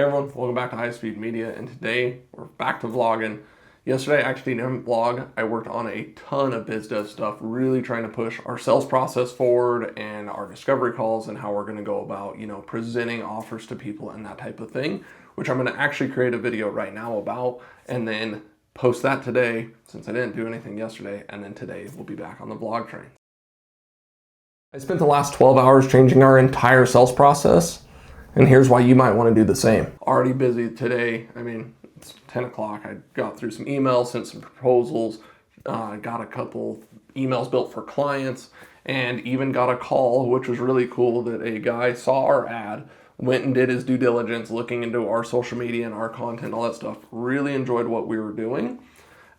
Hey everyone, welcome back to High Speed Media, and today we're back to vlogging. Yesterday I actually didn't vlog. I worked on a ton of biz dev stuff, really trying to push our sales process forward and our discovery calls and how we're going to go about, presenting offers to people and that type of thing, which I'm going to actually create a video right now about and then post that today since I didn't do anything yesterday, and then today we'll be back on the vlog train. I spent the last 12 hours changing our entire sales process. And here's why you might want to do the same. Already busy today. It's 10 o'clock. I got through some emails, sent some proposals, got a couple emails built for clients, and even got a call, which was really cool, that a guy saw our ad, went and did his due diligence, looking into our social media and our content, all that stuff. Really enjoyed what we were doing,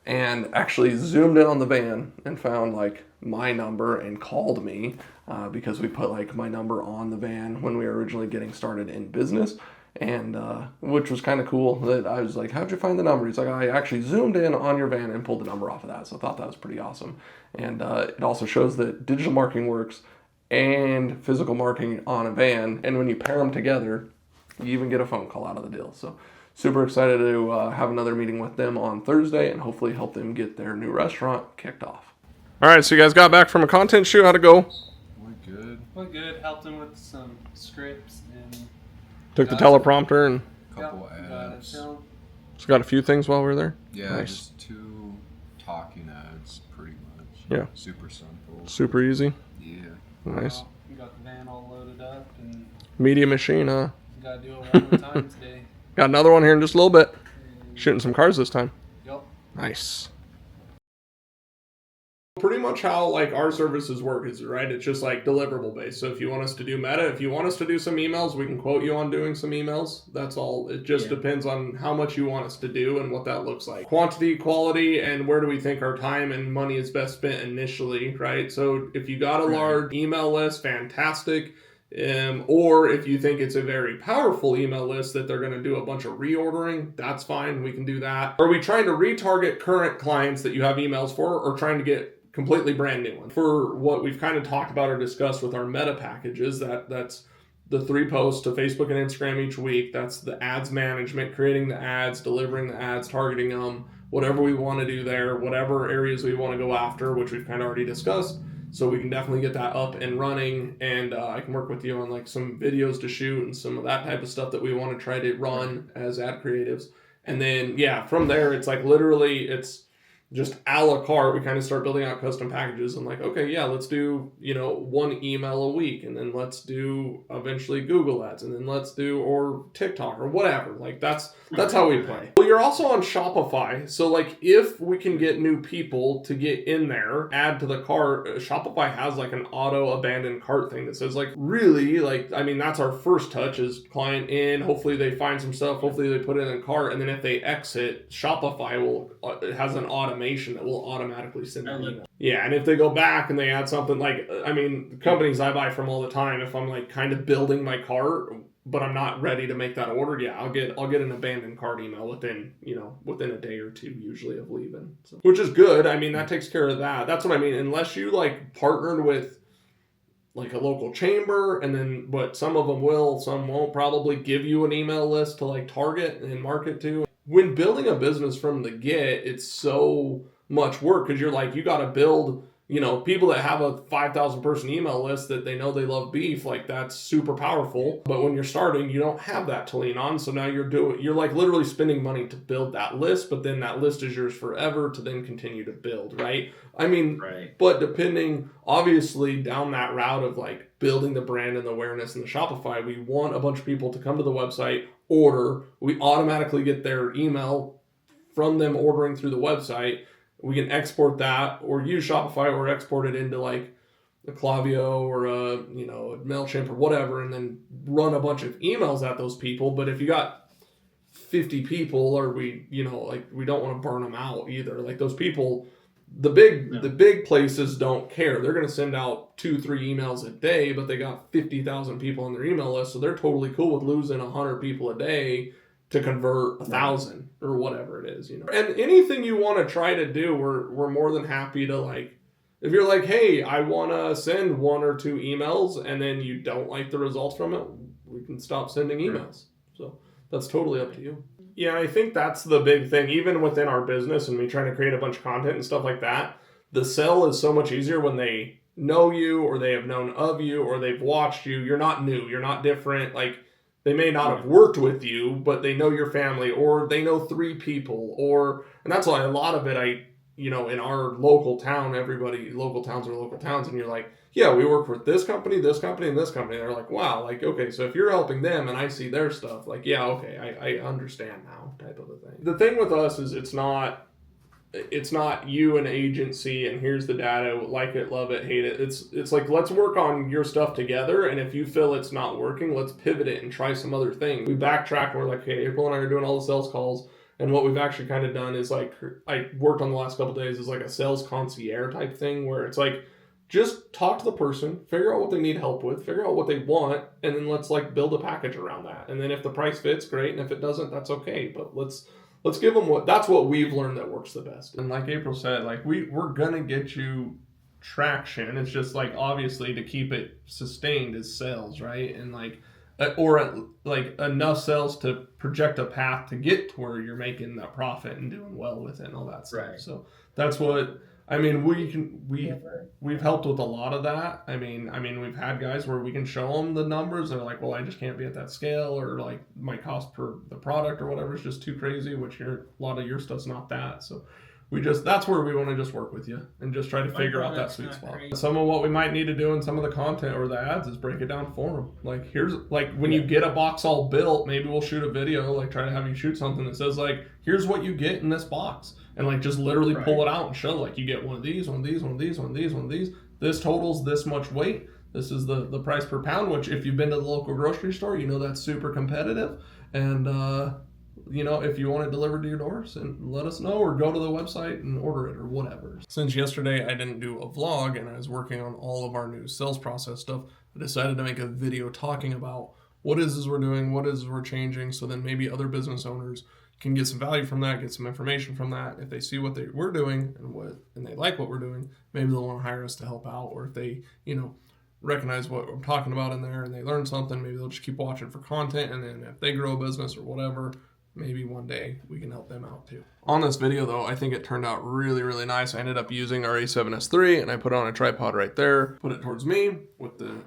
and actually zoomed in on the van and found my number and called me because we put my number on the van when we were originally getting started in business, and which was kind of cool. That I was like, how'd you find the number? He's like, I actually zoomed in on your van and pulled the number off of that. So I thought that was pretty awesome. And it also shows that digital marketing works and physical marketing on a van, and when you pair them together, you even get a phone call out of the deal. So super excited to have another meeting with them on Thursday and hopefully help them get their new restaurant kicked off. All right, so you guys got back from a content shoot. How'd it go? Went good. Helped him with some scripts and Took the teleprompter and couple ads. got a few things while we were there. Yeah, Nice. just 2 talking ads, pretty much. Yeah. Super simple. Super easy. Yeah. Nice. We got the van all loaded up and Media machine, huh? got to do it one more time today. Got another one here in just a little bit. Shooting some cars this time. Yup. Nice. Pretty much how our services work is, right, it's just deliverable based. So if you want us to do meta, if you want us to do some emails, we can quote you on doing some emails. That's all. It just depends on how much you want us to do and what that looks like. Quantity, quality, and where do we think our time and money is best spent initially, right? So if you got a large email list, fantastic. Or if you think it's a very powerful email list that they're going to do a bunch of reordering, that's fine. We can do that. Are we trying to retarget current clients that you have emails for, or trying to get completely brand new ones? For what we've kind of talked about or discussed with our meta packages, that's the 3 posts to Facebook and Instagram each week. That's the ads management, creating the ads, delivering the ads, targeting them, whatever we want to do there, whatever areas we want to go after, which we've kind of already discussed. So we can definitely get that up and running, and I can work with you on some videos to shoot and some of that type of stuff that we want to try to run as ad creatives. And then, from there, it's literally, it's just a la carte. We kind of start building out custom packages and let's do, 1 email a week, and then let's do eventually Google ads, and then let's do, or TikTok or whatever. That's how we play. Well, you're also on Shopify. So if we can get new people to get in there, add to the cart, Shopify has an auto abandoned cart thing that says really, that's our first touch is client in, hopefully they find some stuff, hopefully they put it in the cart, and then if they exit, Shopify it has an automation that will automatically send an email. Yeah, and if they go back and they add something companies I buy from all the time, if I'm kind of building my cart, but I'm not ready to make that order, I'll get an abandoned cart email within a day or 2 usually of leaving. So, which is good. That takes care of that. That's what I mean. Unless you partnered with a local chamber, and then but some of them will, some won't probably give you an email list to target and market to. When building a business from the get, it's so much work because you're you got to build, people that have a 5,000 person email list that they know they love beef, that's super powerful. But when you're starting, you don't have that to lean on. So now you're literally spending money to build that list, but then that list is yours forever to then continue to build, right? Right. But depending, obviously, down that route of building the brand and the awareness and the Shopify, we want a bunch of people to come to the website, order. We automatically get their email from them ordering through the website. We can export that or use Shopify or export it into a Klaviyo or a MailChimp or whatever, and then run a bunch of emails at those people. But if you got 50 people, or we don't want to burn them out either. Those people, the big places don't care. They're going to send out 2-3 emails a day, but they got 50,000 people on their email list, so they're totally cool with losing 100 people a day to convert 1,000 or whatever it is, And anything you want to try to do, we're more than happy to if you're hey, I want to send 1 or 2 emails, and then you don't like the results from it, we can stop sending emails. So That's totally up to you. Yeah, I think that's the big thing. Even within our business and me trying to create a bunch of content and stuff like that, the sell is so much easier when they know you or they have known of you or they've watched you. You're not new. You're not different. Like, they may not have worked with you, but they know your family or they know 3 people and that's why a lot of it, in our local town, local towns are local towns, and you're like, yeah, we work with this company, and this company. And they're like, wow, like, okay, so if you're helping them and I see their stuff, like, yeah, okay, I understand now, type of a thing. The thing with us is it's not you an agency and here's the data, like it, love it, hate it. It's like, let's work on your stuff together, and if you feel it's not working, let's pivot it and try some other thing. We backtrack and we're like, hey, April and I are doing all the sales calls, and what we've actually kind of done is, like, I worked on the last couple of days is like a sales concierge type thing where it's like, just talk to the person, figure out what they need help with, figure out what they want, and then let's like build a package around that. And then if the price fits, great, and if it doesn't, that's okay. But let's give them that's what we've learned that works the best. And like April said, like we're gonna get you traction. It's just like, obviously, to keep it sustained is sales, right? And like enough sales to project a path to get to where you're making that profit and doing well with it and all that stuff. Right. So that's what. I mean, we've helped with a lot of that. I mean, we've had guys where we can show them the numbers. They're like, well, I just can't be at that scale, or like my cost per the product or whatever is just too crazy, which a lot of your stuff's not that. So that's where we want to just work with you and just try to figure out that sweet spot. Crazy. Some of what we might need to do in some of the content or the ads is break it down for them. Like, here's, like, when you get a box all built, maybe we'll shoot a video, like try to have you shoot something that says like, here's what you get in this box. And like just literally pull it out and show, like, you get one of these, one of these, one of these, one of these, one of these. This totals this much weight. This is the price per pound, which if you've been to the local grocery store, that's super competitive. And, if you want it delivered to your doors, and let us know, or go to the website and order it or whatever. Since yesterday I didn't do a vlog and I was working on all of our new sales process stuff, I decided to make a video talking about what is this we're doing, what is we're changing, so then maybe other business owners can get some value from that, get some information from that. If they see what we're doing and they like what we're doing, maybe they'll want to hire us to help out. Or if they, recognize what I'm talking about in there and they learn something, maybe they'll just keep watching for content. And then if they grow a business or whatever, maybe one day we can help them out too. On this video though, I think it turned out really, really nice. I ended up using our A7S III and I put it on a tripod right there, put it towards me with the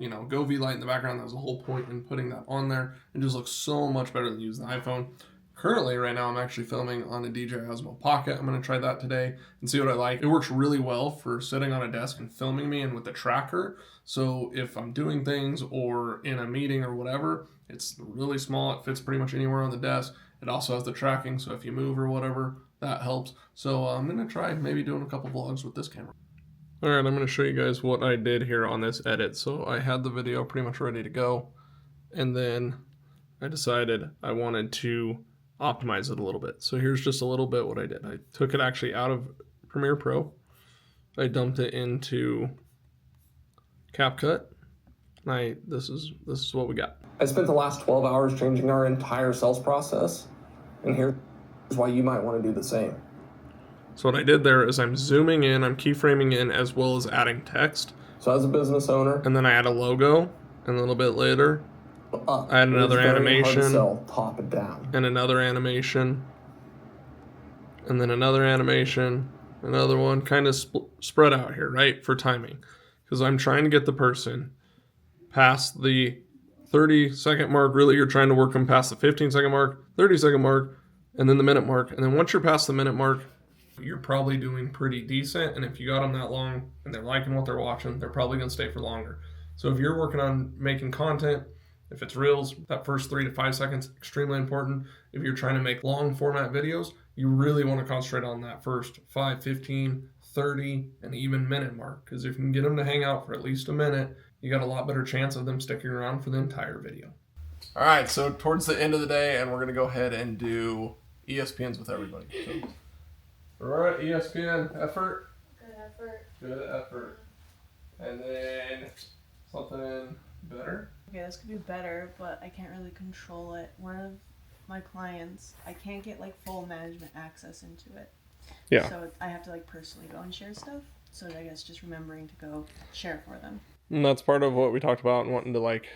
Govee light in the background. That was the whole point in putting that on there. It just looks so much better than using the iPhone. Currently, right now, I'm actually filming on a DJI Osmo Pocket. I'm going to try that today and see what I like. It works really well for sitting on a desk and filming me and with the tracker. So if I'm doing things or in a meeting or whatever, it's really small. It fits pretty much anywhere on the desk. It also has the tracking, so if you move or whatever, that helps. So I'm going to try maybe doing a couple vlogs with this camera. All right, I'm going to show you guys what I did here on this edit. So I had the video pretty much ready to go, and then I decided I wanted to optimize it a little bit. So here's just a little bit what I did. I took it actually out of Premiere Pro. I dumped it into CapCut. This is what we got. I spent the last 12 hours changing our entire sales process, and here's why you might want to do the same. So what I did there is I'm zooming in, I'm keyframing in, as well as adding text. So as a business owner, and then I add a logo, and a little bit later, I add another animation, sell, top and down, and another animation, and then another animation, another one, kind of spread out here, right, for timing, because I'm trying to get the person past the 30-second mark. Really, you're trying to work them past the 15-second mark, 30-second mark, and then the minute mark. And then once you're past the minute mark, you're probably doing pretty decent. And if you got them that long and they're liking what they're watching, they're probably going to stay for longer. So if you're working on making content, if it's reels, that first 3 to 5 seconds, extremely important. If you're trying to make long format videos, you really want to concentrate on that first 5, 15, 30, and even minute mark. Because if you can get them to hang out for at least a minute, you got a lot better chance of them sticking around for the entire video. All right, so towards the end of the day, and we're going to go ahead and do ESPNs with everybody. So, all right, ESPN, effort. Good effort. Good effort. And then something better. Okay, this could be better, but I can't really control it. One of my clients, I can't get like full management access into it. Yeah. So I have to like personally go and share stuff. So I guess just remembering to go share for them. And that's part of what we talked about and wanting to like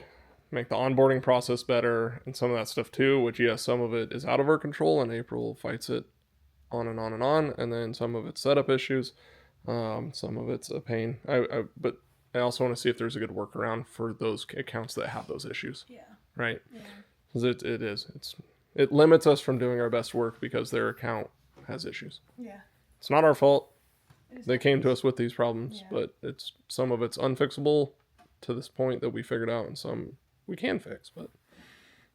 make the onboarding process better and some of that stuff too, which yes, some of it is out of our control and April fights it on and on and on. And then some of it's setup issues. Some of it's a pain. But I also want to see if there's a good workaround for those accounts that have those issues, Yeah. right? Yeah. Because it limits us from doing our best work because their account has issues. Yeah. It's not our fault. It is They came to us with these problems, Yeah. but some of it's unfixable to this point that we figured out, and some we can fix. But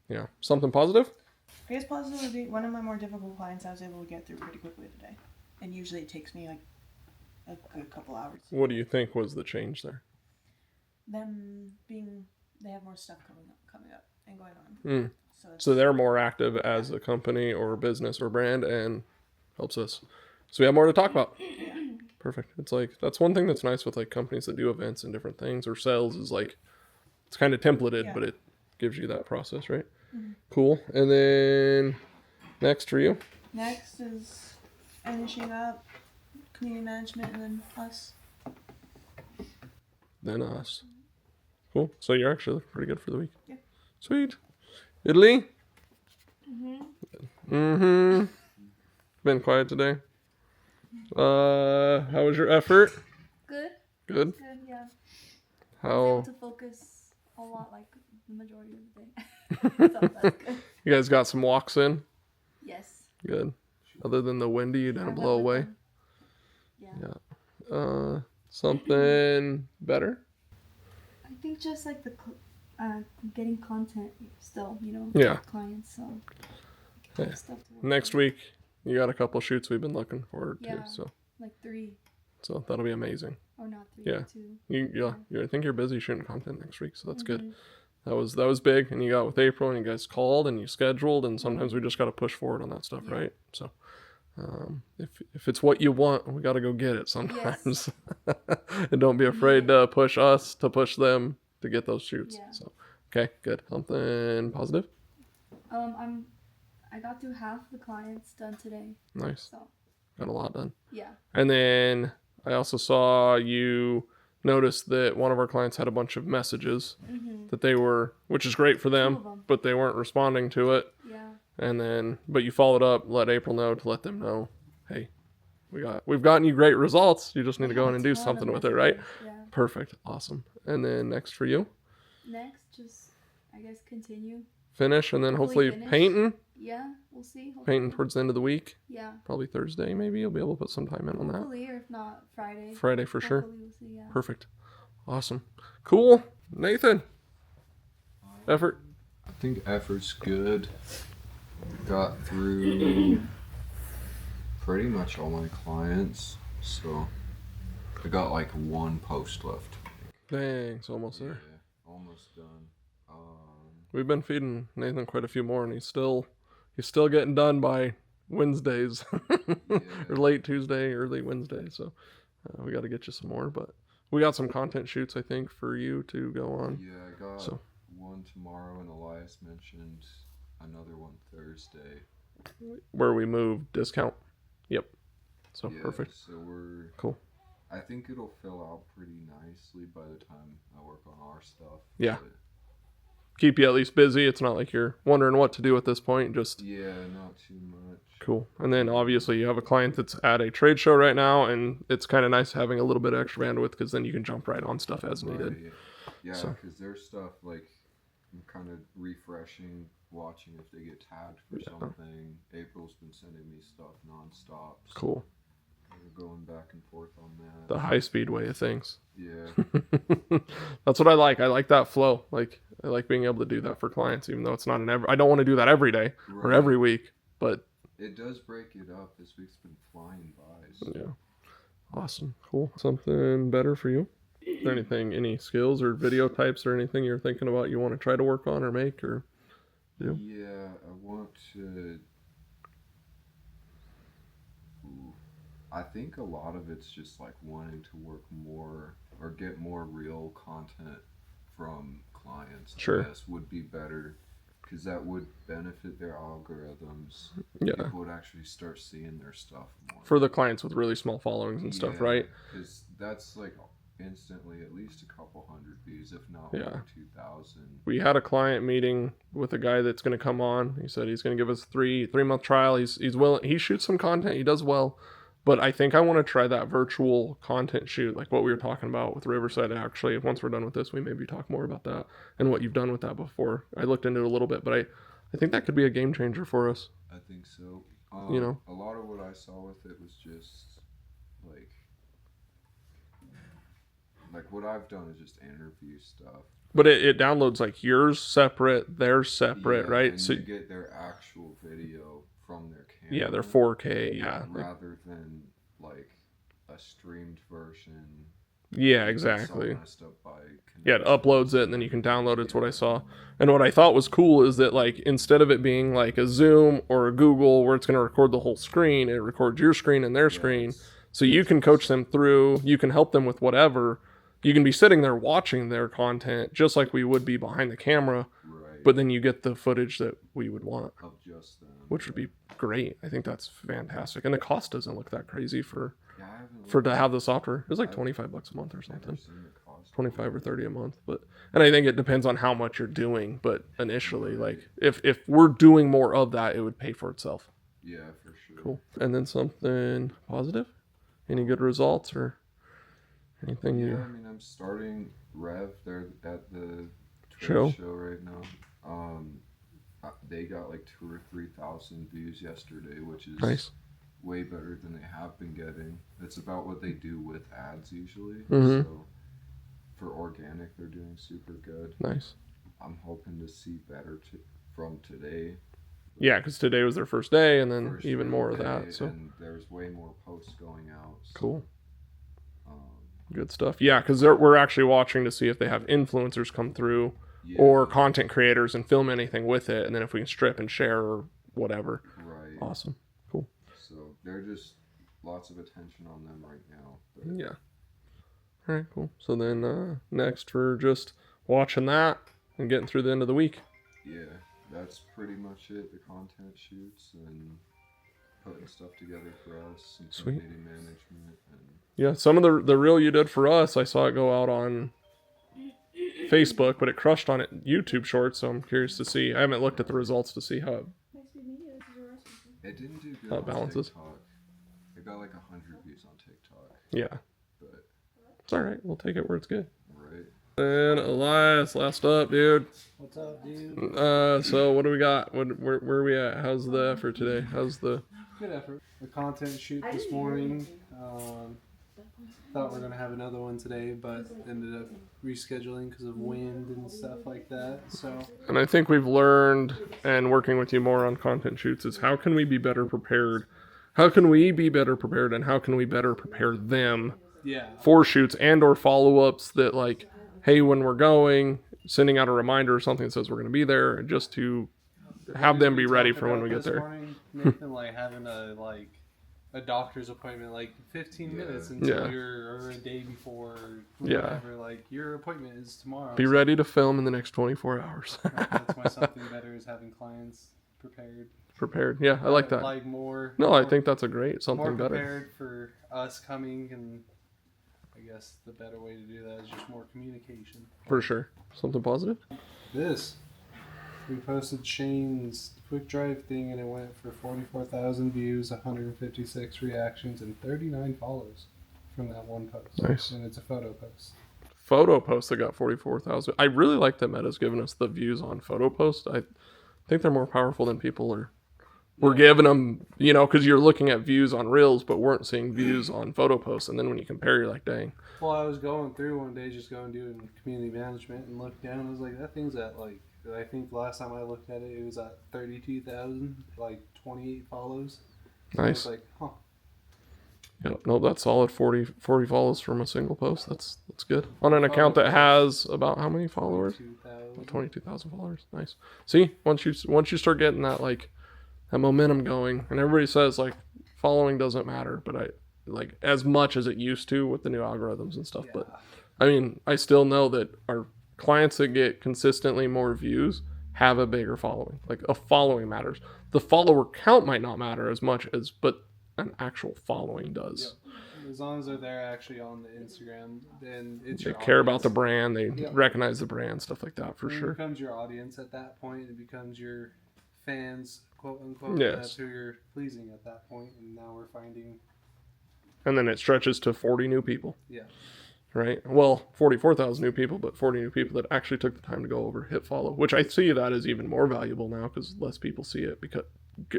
yeah, something positive. I guess positive would be one of my more difficult clients I was able to get through pretty quickly today. And usually it takes me like a good couple hours. What do you think was the change there? They have more stuff coming up and going on. Mm. It's, So they're more active as a company or business or brand and helps us. So we have more to talk about. Perfect. It's like, that's one thing that's nice with like companies that do events and different things or sales is like, it's kind of templated, Yeah. but it gives you that process, right? Mhm. Cool. And then next for you. next is finishing up community management and then us. Then us. Cool. So you're actually looking pretty good for the week. Yeah. Sweet. Italy? Mm-hmm. Mm-hmm. Been quiet today. How was your effort? Good. Good. Good, yeah. I was How able to focus a lot, like the majority of the day. So that's good. you guys got some walks in? Yes. Good. Other than the windy, you I didn't went blow with away. them. Yeah. Yeah. Something better? I think just like getting content still, Yeah. clients. So Yeah. stuff to work Next on. week, you got a couple shoots we've been looking forward Yeah. to. Like 3 So that'll be amazing. or not 3, Yeah. 2. I think you're busy shooting content next week, so that's good. Mhm. That was big, and you got with April, and you guys called and you scheduled, and sometimes we just got to push forward on that stuff, Yeah. right? So, if it's what you want, we got to go get it sometimes, and don't be afraid to push us to push them to get those shoots. Yeah. So, okay, good. Something positive. I got through half the clients done today. Nice, So got a lot done. yeah. And then I also saw you notice that one of our clients had a bunch of messages Mm-hmm. that they were, which is great for Two of them, 'em. but they weren't responding to it. Yeah. And then, but you followed up, let April know to let them know, hey, we've gotten you great results. You just need to go in and do Ton of something with it, right? messages, Yeah. Perfect, awesome. And then next for you, Next, just I guess continue. finish, and then hopefully Hopefully finish. painting, Yeah, we'll see. painting hopefully. towards the end of the week, Yeah. probably Thursday. Maybe you'll be able to put some time in on that. Hopefully, or if not, Friday. Friday for sure. Hopefully we'll see, yeah. Perfect, awesome, cool. Nathan, effort. I think effort's good. Got through pretty much all my clients, so I got like one post left. Dang, it's almost there. Yeah, almost done. We've been feeding Nathan quite a few more, and he's still getting done by Wednesdays or late Tuesday, early Wednesday. So we got to get you some more, but we got some content shoots I think for you to go on. Yeah, I got So- one tomorrow, and Elias mentioned another one Thursday. Where we move discount. Yep. So Yeah, perfect. So we're Cool. I think it'll fill out pretty nicely by the time I work on our stuff. Yeah. but Keep you at least busy. It's not like you're wondering what to do at this point. Just yeah, not too much. cool. And then obviously you have a client that's at a trade show right now, and it's kind of nice having a little bit of extra bandwidth because then you can jump right on stuff as needed. Right. Yeah, So- because their stuff, like, I'm kind of refreshing, watching if they get tagged for Yeah. something. April's been sending me stuff nonstop. So Cool. we're going back and forth on that. The high speed way of things. Yeah. That's what I like. I like that flow. Like I like being able to do that for clients, even though it's not I don't want to do that every day or Right. every week. But It does break it up. This week's been flying by. So. yeah, awesome, cool. Something better for you? Is there anything, any skills or video types or anything you're thinking about you want to try to work on or make or do? Yeah, I want to. Ooh, I think a lot of it's just like wanting to work more or get more real content from clients. Sure. I guess would be better because that would benefit their algorithms. Yeah, People would actually start seeing their stuff more. for the clients with really small followings and stuff, right? Because that's like instantly at least a couple hundred views, if not Yeah. over 2,000. We had a client meeting with a guy that's going to come on. He said he's going to give us 3-month trial. He's willing. He shoots some content. He does well, but I think I want to try that virtual content shoot, like what we were talking about with Riverside. Actually, once we're done with this, we maybe talk more about that and what you've done with that before. I looked into it a little bit, but I think that could be a game changer for us. I think so. You know? A lot of what I saw with it was just like what I've done is just interview stuff. But it downloads like yours separate, theirs separate, Yeah, right? and So you get their actual video from their camera. yeah, they're 4K. Yeah, Rather than like a streamed version. yeah, that's all exactly. messed up by Yeah, it connection. uploads it and then you can download it. It's what I saw. And what I thought was cool is that like instead of it being like a Zoom or a Google where it's going to record the whole screen, it records your screen and their screen. Yes. So you can coach them through, you can help them with whatever. You can be sitting there watching their content just like we would be behind the camera, Right. but then you get the footage that we would want, of just them. which would be great. I think that's fantastic. And the cost doesn't look that crazy for Yeah, I haven't to have the software. It's like I've $25 a month or never something. seen the cost. 25 or 30 a month, but and I think it depends on how much you're doing, but initially like if we're doing more of that, it would pay for itself. Yeah, for sure. Cool. And then something positive, any good results or anything Yeah, you I mean, I'm starting Rev. They're at the Show. show right now. They got like 2,000 or 3,000 views yesterday, which is nice. way better than they have been getting. It's about what they do with ads usually. Mhm. So for organic, they're doing super good. Nice. I'm hoping to see better from today. Yeah, because today was their first day and then First even more of day, that, so and there's way more posts going out. So, cool. Um, Good stuff. Yeah, because we're actually watching to see if they have influencers come through yeah, or content creators and film anything with it, and then if we can strip and share or whatever. right. Awesome. So they're just lots of attention on them right now. But Yeah. All right, cool. So then next for just watching that and getting through the end of the week. yeah, that's pretty much it. The content shoots and putting stuff together for us and Sweet. community management and Yeah, some of the reel you did for us, I saw it go out on Facebook, but it crushed on it YouTube Shorts, so I'm curious to see. I haven't looked at the results to see how it, it didn't do good How it on balances. TikTok. It got like 100 views on TikTok, yeah. but It's all right. We'll take it where it's good. right. And Elias, last up, dude. What's up, dude? So what do we got? Where are we at? How's the effort today? How's the Good effort. The content shoot this morning. Thought we are gonna have another one today, but ended up rescheduling because of wind and stuff like that. So And I think we've learned, and working with you more on content shoots, is how can we be better prepared? How can we be better prepared, and how can we better prepare them yeah, for shoots and or follow-ups that like, hey, when we're going, sending out a reminder or something that says we're going to be there, just to have them be ready for when we get This there. morning, Nathan, like having a doctor's appointment like 15 minutes until Yeah. or a day before. Or Yeah. whatever. Like your appointment is tomorrow. Be so ready to film in the next 24 hours. That's why something better is having clients prepared. Prepared. Yeah, I like that. Like more. No, I more- think that's a great more something better. prepared for us coming, and I guess the better way to do that is just more communication. For sure. Something positive? This, we posted Shane's quick drive thing, and it went for 44,000 views, 156 reactions, and 39 follows from that one post. Nice. And it's a photo post. Photo post that got 44,000. I really like that Meta's given us the views on photo post. I think they're more powerful than people are. We're giving them, because you're looking at views on Reels, but weren't seeing views on photo posts. And then when you compare, you're like, dang. Well, I was going through one day, just going doing community management, and looked down. I was like, that thing's at I think the last time I looked at it, it was at 32,000, 28 follows. So I Nice. was like, huh. Yeah, no, that's solid. 40 follows from a single post. That's good. On an account that has about how many followers? 22,000. 22,000 followers. Nice. See, once you start getting that that momentum going, and everybody says following doesn't matter, but I as much as it used to with the new algorithms and stuff. Yeah. But I mean, I still know that our clients that get consistently more views have a bigger following. Like a following matters. The follower count might not matter as much but an actual following does. As long as they're there actually on the Instagram, then it's They your care about the audience. brand. They Yeah. recognize the brand, stuff like that, for It sure. becomes your audience at that point. It becomes your fans, quote unquote. Yes. That's who you're pleasing at that point. And now we're finding, And then it stretches to 40 new people, yeah, right? Well, 44,000 new people, but 40 new people that actually took the time to go over, hit follow, which I see that as even more valuable now because less people see it because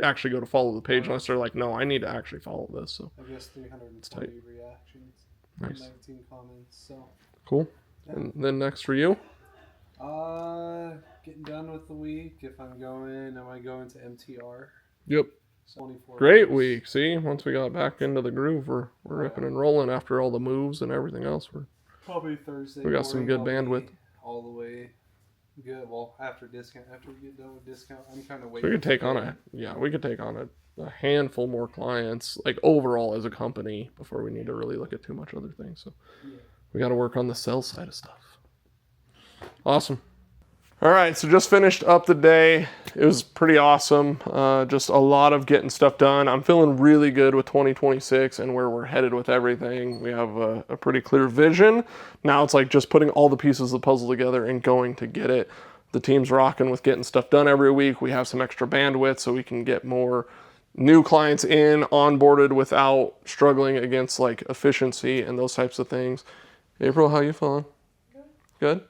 actually go to follow the page unless they're like, no, I need to actually follow this. So I guess 320 tight. reactions, Nice. 19 comments. So, cool. yeah. And then next for you, Getting done with the week. If I'm going, am I going to MTR? yep, 24 great hours. week. See, once we got back into the groove, we're ripping and rolling after all the moves and everything else. Probably Thursday. We got some morning, good I'll bandwidth. be all the way good. Well, after discount, after we get done with discount, I'm kind of So waiting. we could take on a handful more clients, like overall as a company, before we need to really look at too much other things. So Yeah. we got to work on the sales side of stuff. Awesome. All right, so just finished up the day. It was pretty awesome. Just a lot of getting stuff done. I'm feeling really good with 2026 and where we're headed with everything. We have a pretty clear vision. Now it's like just putting all the pieces of the puzzle together and going to get it. The team's rocking with getting stuff done every week. We have some extra bandwidth so we can get more new clients in, onboarded without struggling against like efficiency and those types of things. April, how you feeling? Good?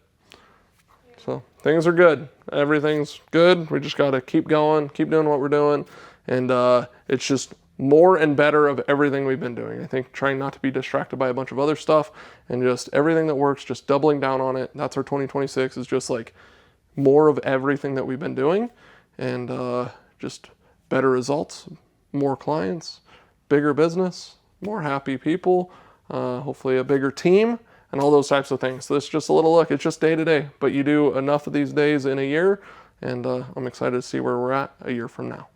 So things are good. Everything's good. We just got to keep going, keep doing what we're doing. And it's just more and better of everything we've been doing. I think trying not to be distracted by a bunch of other stuff and just everything that works, just doubling down on it. That's our 2026 is just like more of everything that we've been doing and just better results, more clients, bigger business, more happy people, hopefully a bigger team. And all those types of things. So it's just a little look. It's just day to day, but you do enough of these days in a year, and I'm excited to see where we're at a year from now.